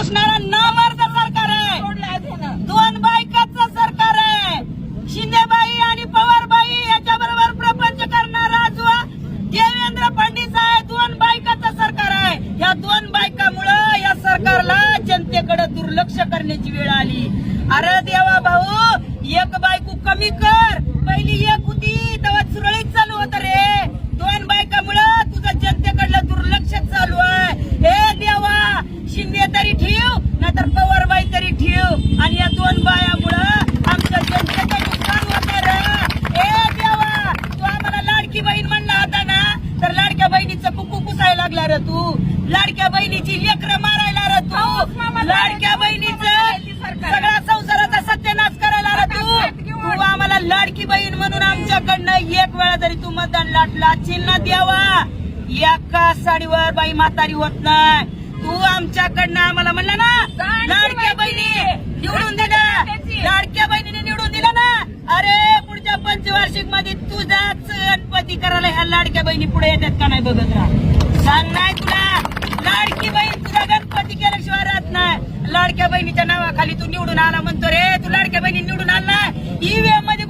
असणारा नामर्द सरकार आहे, दोन बायकाचं सरकार आहे. शिंदेबाई आणि पवारबाई याच्याबरोबर प्रपंच करणारा जो देवेंद्र फडणवीस आहे, दोन बायकाचं सरकार आहे. या दोन बायकामुळं या सरकारला जनतेकडे दुर्लक्ष करण्याची वेळ आली. अरे देवा भाऊ, एक बायको कमी कर, पहिली एक होती तेव्हा सुरळीत चालू होत रे. दोन बायकामुळं तुझं जनतेकडलं दुर्लक्ष चालू आहे. हे देवा, शिंदे तरी ठेव नाहीतर पवारबाई तरी ठेव, आणि या दोन बायामुळं आमच्या जनतेचं नुकसान होत रे. हे देवा, तू आम्हाला लाडकी बहीण म्हणला होता ना, तर लाडक्या बहिणीचं कुकू कुसायला लागला रे तू. लाडक्या बहिणीची लेकरं मारायला रे तू. लाडक्या बहिणीचं सगळा संसाराचा सत्यानाश करायला रे तू. तू आम्हाला लाडकी बहीण म्हणून आमच्याकडनं एक वेळा तरी तू मतदान लाटलाचील ना देवा. एका साडीवर बाई म्हातारी होत नाही. तू आमच्याकडनं आम्हाला म्हणला ना, लाडक्या बहिणी निवडून दिलं, लाडक्या बहिणीने निवडून दिलं ना. अरे पुढच्या पंचवार्षिक मध्ये तुझाच गणपती करायला ह्या लाडक्या बहिणी पुढे येतात का नाही बघत राहा. सांग नाही तुला, लाडकी बहीण तुझा गणपती केल्याशिवाय राहत नाही. लाडक्या बहिणीच्या नावाखाली तू निवडून आला म्हणतो रे. तू लाडक्या बहिणी निवडून आला, ईव्हीएम मध्ये